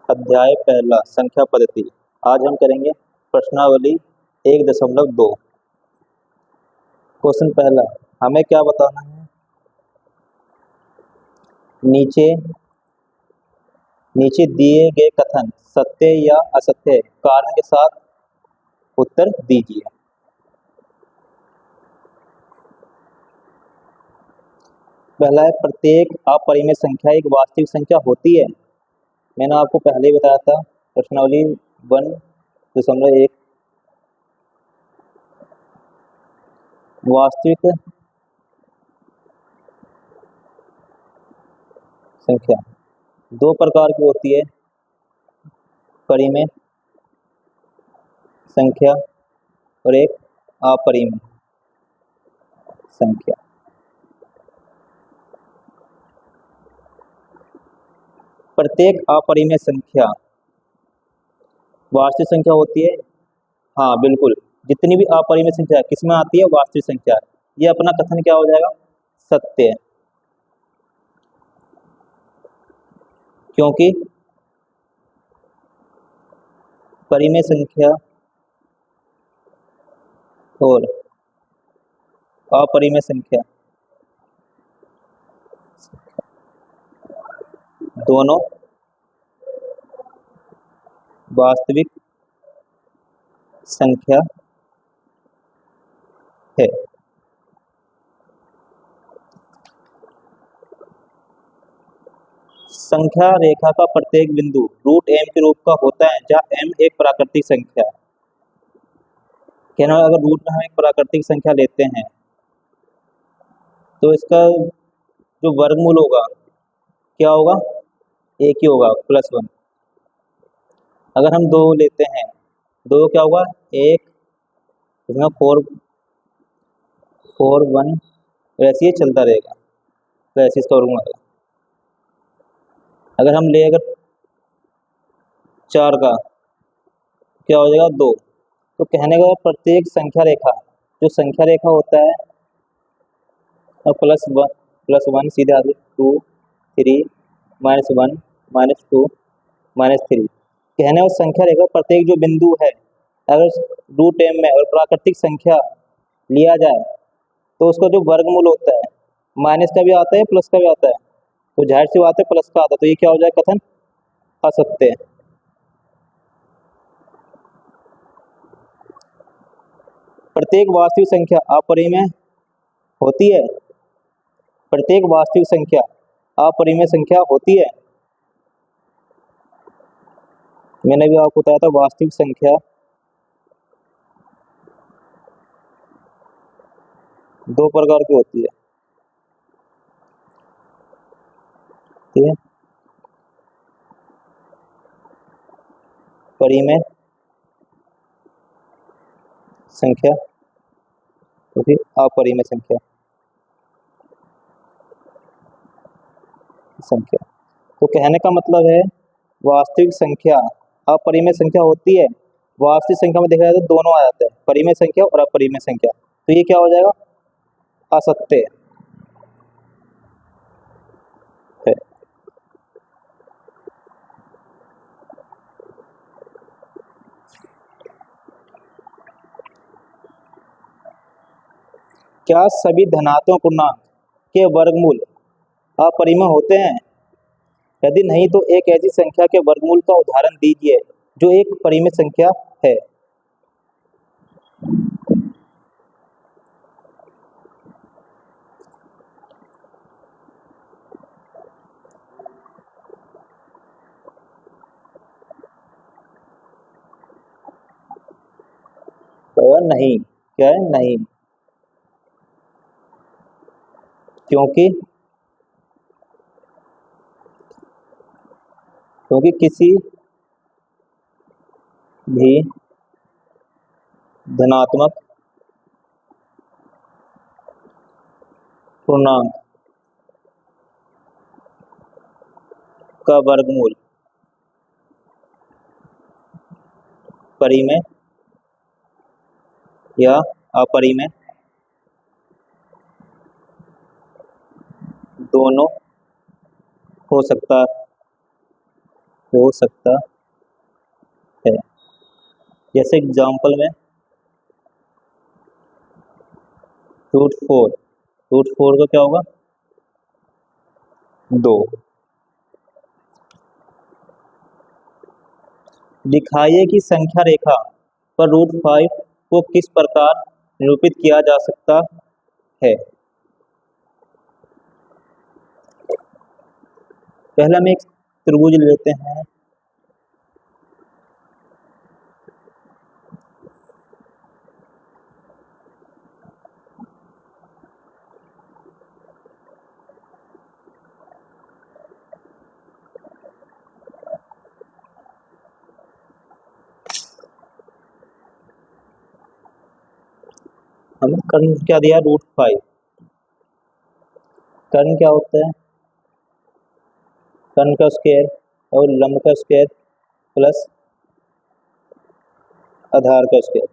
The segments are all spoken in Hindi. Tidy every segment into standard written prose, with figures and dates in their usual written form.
अध्याय पहला संख्या पद्धति। आज हम करेंगे प्रश्नावली 1.2। क्वेश्चन पहला, हमें क्या बताना है। नीचे दिए गए कथन सत्य या असत्य है, कारण के साथ उत्तर दीजिए। पहला है, प्रत्येक अपरिमेय संख्या एक वास्तविक संख्या होती है। मैंने आपको पहले ही बताया था प्रश्नावली 1.1 वास्तविक संख्या दो प्रकार की होती है, परिमेय संख्या और एक अपरिमेय संख्या। प्रत्येक अपरिमेय संख्या वास्तविक संख्या होती है। हाँ बिल्कुल, जितनी भी अपरिमेय संख्या किसमें आती है, वास्तविक संख्या। ये अपना कथन क्या हो जाएगा, सत्य, क्योंकि परिमेय संख्या और अपरिमेय संख्या दोनों वास्तविक संख्या है। संख्या रेखा का प्रत्येक बिंदु रूट m के रूप का होता है, जहाँ m एक प्राकृतिक संख्या है। कहना अगर रूट में हम एक प्राकृतिक संख्या लेते हैं तो इसका जो वर्गमूल होगा क्या होगा, एक ही होगा, +1। अगर हम 2 लेते हैं, 2 क्या होगा, 1, इसमें 4 1, वैसे ही चलता रहेगा, वैसे इसका वर्गमूल आएगा। अगर हम ले अगर 4 का क्या हो जाएगा, 2। तो कहने का प्रत्येक संख्या रेखा, जो संख्या रेखा होता है और +1 सीधे आगे 2 3 -1 -2 -3। कहने और संख्या रेखा प्रत्येक जो बिंदु है, अगर रूट m में और प्राकृतिक संख्या लिया जाए तो उसका जो वर्गमूल होता है माइनस का भी आता है प्लस का भी आता है, तो जाहिर सी बात है प्लस का आता है, तो ये क्या हो जाए, कथन असत्य। प्रत्येक वास्तविक संख्या अपरिमेय होती है। प्रत्येक वास्तविक संख्या अपरिमेय संख्या होती है। मैंने भी आपको बताया था वास्तविक संख्या दो प्रकार की होती है, ठीक है, परिमेय संख्या तो फिर अपरिमेय संख्या। तो कहने का मतलब है वास्तविक संख्या अपरिमेय संख्या होती है। वास्तविक संख्या में देखा जाए तो दोनों आ जाते हैं, परिमेय संख्या और अपरिमेय संख्या। तो ये क्या हो जाएगा, असत्य है। क्या सभी धनात्मक पूर्णांक के वर्गमूल अपरिमेय होते हैं? यदि नहीं तो एक ऐसी संख्या के वर्गमूल का उदाहरण दीजिए जो एक परिमेय संख्या है। तो नहीं, क्या है, नहीं, क्योंकि किसी भी धनात्मक पूर्णांक का वर्गमूल परिमेय या अपरिमेय दोनों हो सकता हो सकता है। जैसे एग्जाम्पल में √4, √4 का क्या होगा 2। दिखाइए कि संख्या रेखा पर √5 को किस प्रकार निरूपित किया जा सकता है। पहला हम एक त्रिभुज लेते हैं। हमें कर्ण क्या दिया √5। कर्ण क्या होता है कर्ण का स्क्वायर और लंब का स्क्वायर प्लस आधार का स्क्वायर।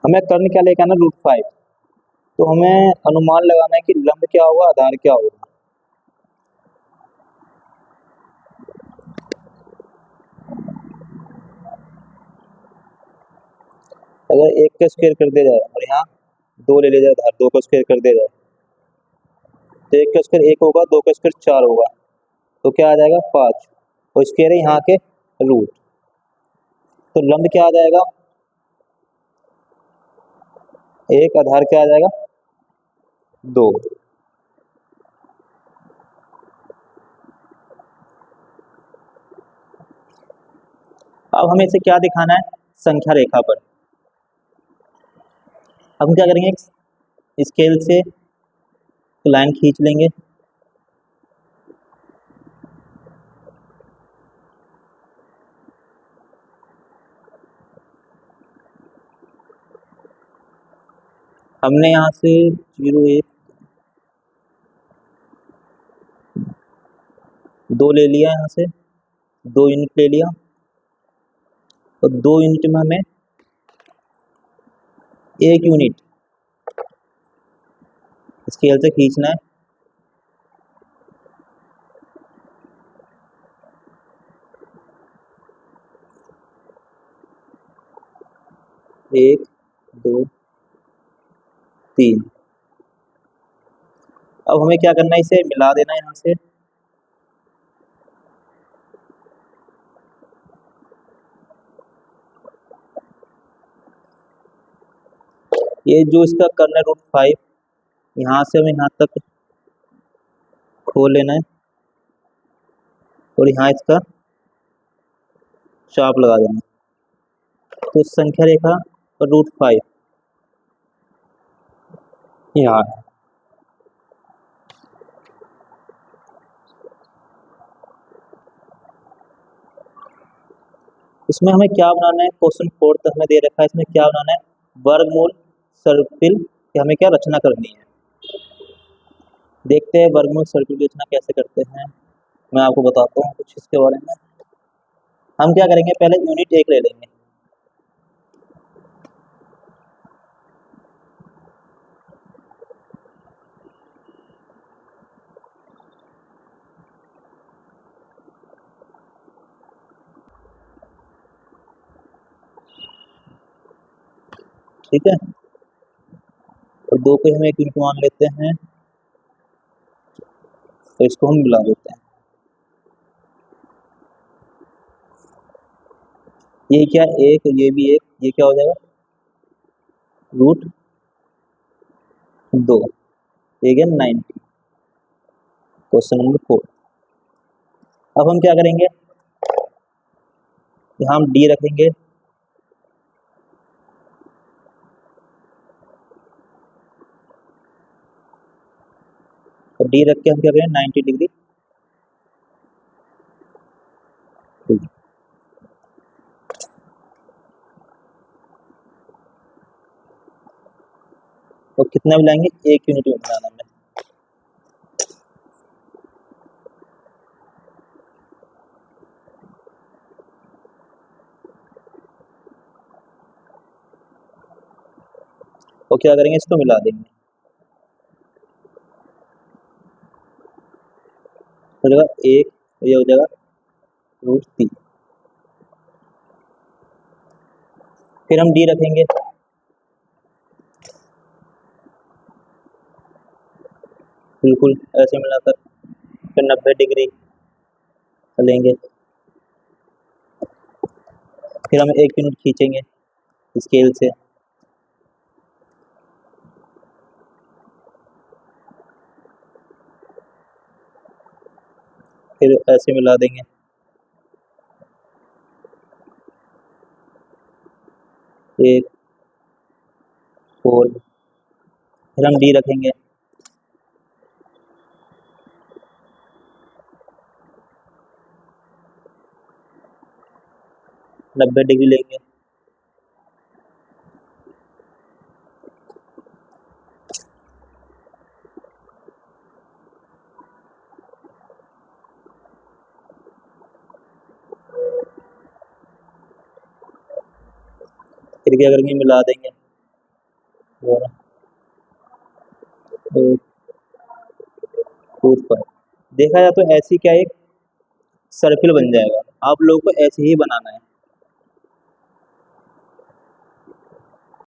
हमें कर्ण क्या लेकर आना √5, तो हमें अनुमान लगाना है कि लंब क्या होगा आधार क्या होगा। अगर एक का स्क्वायर कर दिया जाए और यहाँ 2 ले लिया जाए आधार, 2 का स्क्वायर कर दिया जाए तो एक का स्क्वायर 1 होगा, 2 का स्क्वायर 4 होगा, तो क्या आ जाएगा 5, और स्क्वायर है यहाँ के रूट, तो लंब क्या आ जाएगा 1, आधार क्या आ जाएगा 2। अब हमें इसे क्या दिखाना है संख्या रेखा पर। हम क्या करेंगे स्केल से लाइन खींच लेंगे। हमने यहाँ से 0, 1, 2 ले लिया, यहाँ से 2 यूनिट ले लिया, और 2 यूनिट में हमें 1 यूनिट स्केल से खींचना है। एक, 2, 3। अब हमें क्या करना है इसे मिला देना है यहाँ से। ये जो इसका कर्ण है √5, यहाँ से हमें यहाँ तक खोल लेना है और यहाँ इसका चाप लगा देना है। तो संख्या रेखा और √5 यहाँ है। इसमें हमें क्या बनाना है क्वेश्चन 4 तक हमें दे रखा है, इसमें क्या बनाना है वर्गमूल सर्पिल की हमें क्या रचना करनी है। देखते हैं वर्गमूल सर्पिल की रचना कैसे करते हैं। मैं आपको बताता हूँ कुछ इसके बारे में। हम क्या करेंगे पहले यूनिट 1 ले लेंगे। ठीक है, और 2 को हम 1 यूनिट मान लेते हैं, तो इसको हम मिला देते हैं। ये क्या 1, ये भी 1, ये क्या हो जाएगा √2, ये गया 90। Question number 4। अब हम क्या करेंगे यहाँ हम डी रखेंगे, और डी रख के हम क्या करेंगे 90 डिग्री। और कितना मिलाएंगे 1 यूनिट में बनाना है। और क्या करेंगे इसको मिला देंगे। हो जाएगा 1, ये हो जाएगा √3। फिर हम डी रखेंगे, बिल्कुल ऐसे मिलाकर। फिर 90 डिग्री लेंगे, फिर हम 1 यूनिट खींचेंगे स्केल से, फिर ऐसे मिला देंगे। एक 4, फिर हम डी रखेंगे, नब्बे डिग्री लेंगे, फिर क्या करेंगे, मिला देंगे। और 1 4 5 देखा जाए तो ऐसी क्या एक सर्किल बन जाएगा। आप लोगों को ऐसे ही बनाना है।